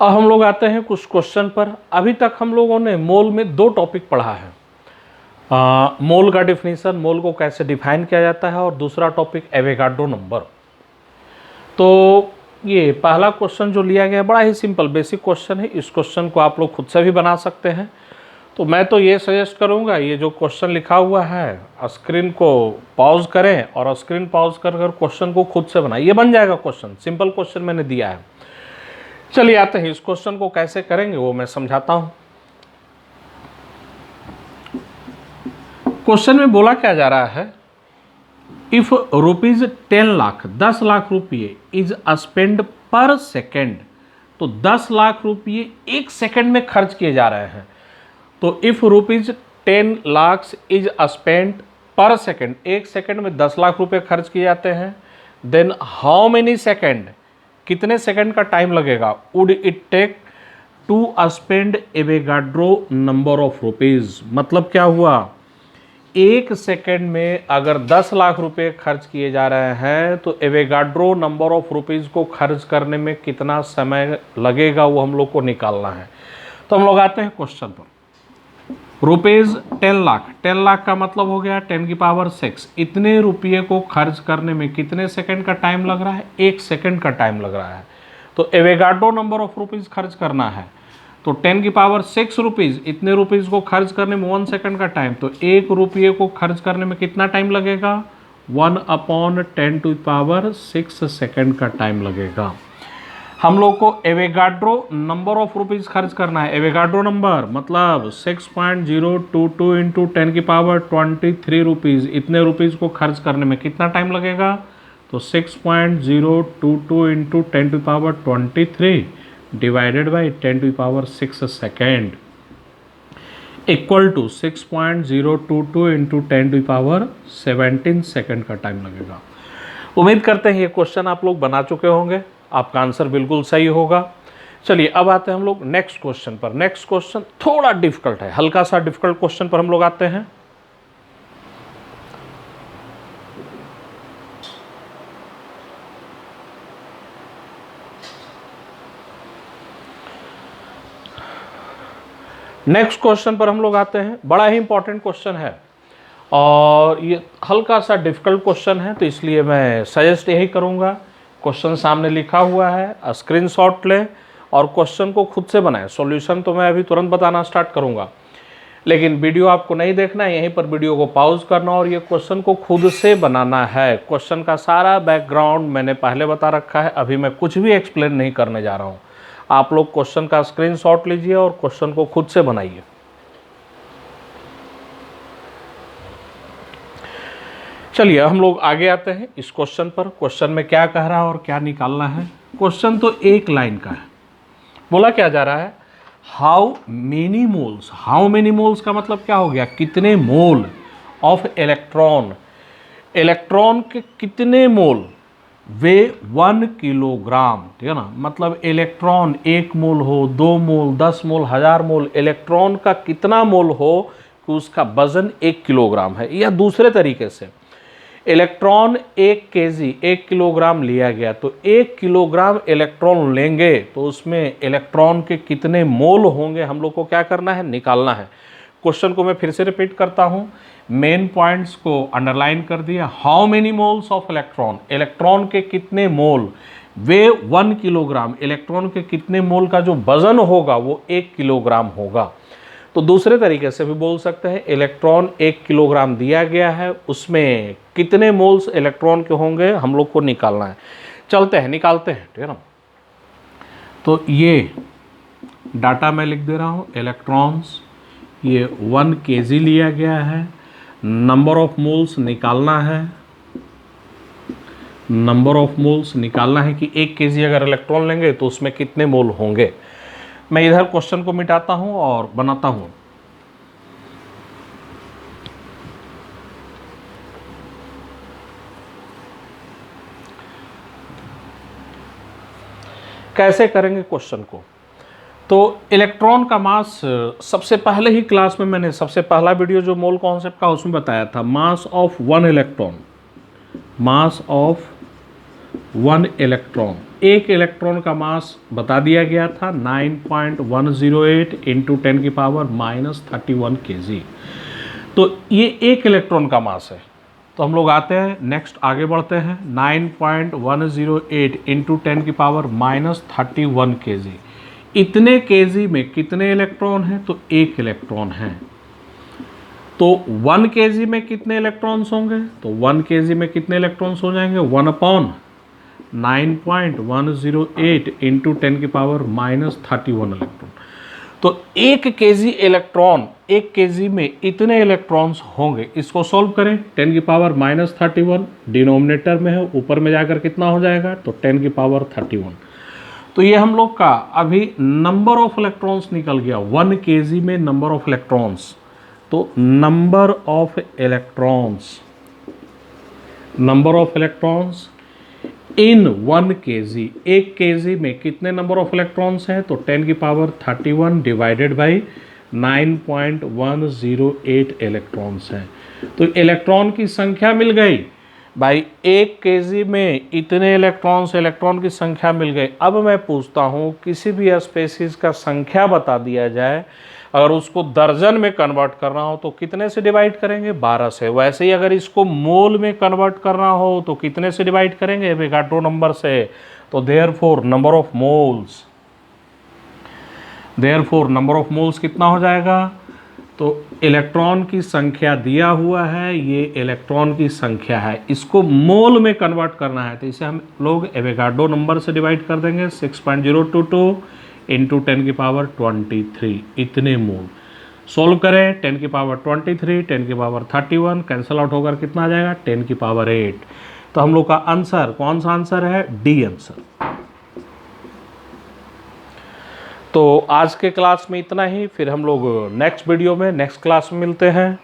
अब हम लोग आते हैं कुछ क्वेश्चन पर। अभी तक हम लोगों ने मोल में दो टॉपिक पढ़ा है, मोल का डिफिनीशन, मोल को कैसे डिफाइन किया जाता है, और दूसरा टॉपिक एवोगाड्रो नंबर। तो ये पहला क्वेश्चन जो लिया गया बड़ा ही सिंपल बेसिक क्वेश्चन है। इस क्वेश्चन को आप लोग खुद से भी बना सकते हैं। तो मैं तो ये सजेस्ट करूँगा, ये जो क्वेश्चन लिखा हुआ है स्क्रीन को पॉज करें और स्क्रीन पॉज कर क्वेश्चन को खुद से बनाएं। ये बन जाएगा क्वेश्चन, सिंपल क्वेश्चन मैंने दिया है। चलिए आते हैं, इस क्वेश्चन को कैसे करेंगे वो मैं समझाता हूँ। क्वेश्चन में बोला क्या जा रहा है, इफ रुपीज 10 लाख 10 लाख रुपये इज स्पेंड पर सेकेंड, तो 10 लाख रुपये एक सेकेंड में खर्च किए जा रहे हैं। तो if rupees 10 lakh is spend per second, एक सेकेंड में 10 लाख रुपए खर्च किए जाते हैं, देन हाउ मेनी सेकेंड, कितने सेकेंड का टाइम लगेगा, would it take to spend Avogadro number of rupees. मतलब क्या हुआ, एक सेकेंड में अगर 10 लाख रुपए खर्च किए जा रहे हैं तो एवोगाड्रो नंबर ऑफ रुपीज को खर्च करने में कितना समय लगेगा वो हम लोग को निकालना है। तो हम लोग आते हैं क्वेश्चन पर। रुपीज 10 लाख, 10 लाख का मतलब हो गया 10 की पावर 6। इतने रुपये को खर्च करने में कितने सेकंड का टाइम लग रहा है, एक सेकंड का टाइम लग रहा है। तो एवोगाड्रो नंबर ऑफ रुपीज खर्च करना है, तो 10 की पावर 6 रुपीज, इतने रुपीज को खर्च करने में 1 सेकंड का टाइम, तो एक रुपये को खर्च करने में कितना टाइम लगेगा, 1/10⁻6 सेकंड का टाइम लगेगा। हम लोग को एवोगाड्रो नंबर ऑफ रुपीज खर्च करना है। एवोगाड्रो नंबर मतलब 6.022 इंटू 10 की पावर 23 रुपीज़, इतने रुपीज़ को खर्च करने में कितना टाइम लगेगा, तो 6.022 इंटू 10 की पावर 23 डिवाइडेड बाई 10 की power 6 second equal to 6.022 into 10 की पावर 17 सेकेंड का टाइम लगेगा। उम्मीद करते हैं ये क्वेश्चन आप लोग बना चुके होंगे, आपका आंसर बिल्कुल सही होगा। चलिए अब आते हैं हम लोग नेक्स्ट क्वेश्चन पर। नेक्स्ट क्वेश्चन थोड़ा डिफिकल्ट है, हल्का सा डिफिकल्ट क्वेश्चन पर हम लोग आते हैं। नेक्स्ट क्वेश्चन पर हम लोग आते हैं, बड़ा ही इंपॉर्टेंट क्वेश्चन है और ये हल्का सा डिफिकल्ट क्वेश्चन है, तो इसलिए मैं सजेस्ट यही करूंगा, क्वेश्चन सामने लिखा हुआ है, स्क्रीनशॉट लें और क्वेश्चन को खुद से बनाएं। सॉल्यूशन तो मैं अभी तुरंत बताना स्टार्ट करूंगा, लेकिन वीडियो आपको नहीं देखना है, यहीं पर वीडियो को पॉज करना और ये क्वेश्चन को खुद से बनाना है। क्वेश्चन का सारा बैकग्राउंड मैंने पहले बता रखा है, अभी मैं कुछ भी एक्सप्लेन नहीं करने जा रहा हूँ। आप लोग क्वेश्चन का स्क्रीनशॉट लीजिए और क्वेश्चन को खुद से बनाइए। चलिए हम लोग आगे आते हैं इस क्वेश्चन पर। क्वेश्चन में क्या कह रहा है और क्या निकालना है। क्वेश्चन तो एक लाइन का है, बोला क्या जा रहा है, how many moles. How many moles का मतलब क्या हो गया, कितने मोल ऑफ इलेक्ट्रॉन, इलेक्ट्रॉन के कितने मोल वे 1 किलोग्राम, ठीक है ना। मतलब इलेक्ट्रॉन 1 मोल हो, 2 मोल, 10 मोल, 1000 मोल, इलेक्ट्रॉन का कितना मोल हो कि उसका वजन 1 किलोग्राम है। या दूसरे तरीके से इलेक्ट्रॉन 1 केजी 1 किलोग्राम लिया गया, तो 1 किलोग्राम इलेक्ट्रॉन लेंगे तो उसमें इलेक्ट्रॉन के कितने मोल होंगे हम लोग को क्या करना है, निकालना है। क्वेश्चन को मैं फिर से रिपीट करता हूँ, मेन पॉइंट्स को अंडरलाइन कर दिया। How many moles of electron, electron के कितने मोल वे 1 किलोग्राम, इलेक्ट्रॉन के कितने मोल का जो वजन होगा वो 1 किलोग्राम होगा। तो दूसरे तरीके से भी बोल सकते हैं, इलेक्ट्रॉन 1 किलोग्राम दिया गया है, उसमें कितने मोल्स इलेक्ट्रॉन के होंगे हम लोग को निकालना है। चलते हैं निकालते हैं, ठीक है ना। तो ये डाटा मैं लिख दे रहा हूँ, इलेक्ट्रॉन्स ये 1 केजी लिया गया है, नंबर ऑफ मोल्स निकालना है, नंबर ऑफ मोल्स निकालना है कि 1 केजी अगर इलेक्ट्रॉन लेंगे तो उसमें कितने मोल होंगे। मैं इधर क्वेश्चन को मिटाता हूं और बनाता हूं। कैसे करेंगे क्वेश्चन को, तो इलेक्ट्रॉन का मास सबसे पहले ही क्लास में मैंने सबसे पहला वीडियो जो मोल कॉन्सेप्ट का उसमें बताया था, mass of 1 electron, mass of 1 electron, एक इलेक्ट्रॉन का मास बता दिया गया था 9.108 इंटू 10 की पावर -31 kg। तो ये एक इलेक्ट्रॉन का मास है। तो हम लोग आते हैं नेक्स्ट, आगे बढ़ते हैं। 9.108 इंटू 10 की पावर -31 kg, इतने केजी में कितने इलेक्ट्रॉन हैं? तो एक इलेक्ट्रॉन है। तो 1 केजी में कितने इलेक्ट्रॉन्स होंगे? तो 1 केजी में कितने इलेक्ट्रॉन्स हो जाएंगे? 1/9.108 इंटू 10 की पावर -31 इलेक्ट्रॉन। तो एक केजी इलेक्ट्रॉन, एक केजी में इतने इलेक्ट्रॉन्स होंगे। इसको सॉल्व करें, 10 की पावर -31 डिनोमिनेटर में है, ऊपर में जाकर कितना हो जाएगा? तो 10 की पावर 31। तो ये हम लोग का अभी नंबर ऑफ इलेक्ट्रॉन्स निकल गया 1 केजी में, नंबर ऑफ इलेक्ट्रॉन्स। तो number of electrons in 1 KG, एक केजी में कितने नंबर ऑफ इलेक्ट्रॉन्स हैं? तो 10 की पावर 31 डिवाइडेड बाई 9.108 इलेक्ट्रॉन्स हैं। तो इलेक्ट्रॉन की संख्या मिल गई भाई, एक केजी में इतने इलेक्ट्रॉन की संख्या मिल गई। अब मैं पूछता हूँ, किसी भी स्पेसीज का संख्या बता दिया जाए, अगर उसको दर्जन में कन्वर्ट करना हो तो कितने से डिवाइड करेंगे? 12 से। वैसे ही अगर इसको मोल में कन्वर्ट करना हो तो कितने से डिवाइड करेंगे? एवोगाड्रो नंबर से। तो देयरफॉर नंबर ऑफ मोल्स कितना हो जाएगा? तो इलेक्ट्रॉन की संख्या दिया हुआ है, ये इलेक्ट्रॉन की संख्या है, इसको मोल में कन्वर्ट करना है तो इसे हम लोग एवोगाड्रो नंबर से डिवाइड कर देंगे। 6.022 इंटू 10 की पावर 23, इतने मोल। सोल्व करें, 10 की पावर 23, 10 की पावर 31 कैंसिल आउट होकर कितना आ जाएगा? 10 की पावर 8। तो हम लोग का आंसर कौन सा आंसर है? D answer. तो आज के क्लास में इतना ही, फिर हम लोग नेक्स्ट वीडियो में नेक्स्ट क्लास में मिलते हैं।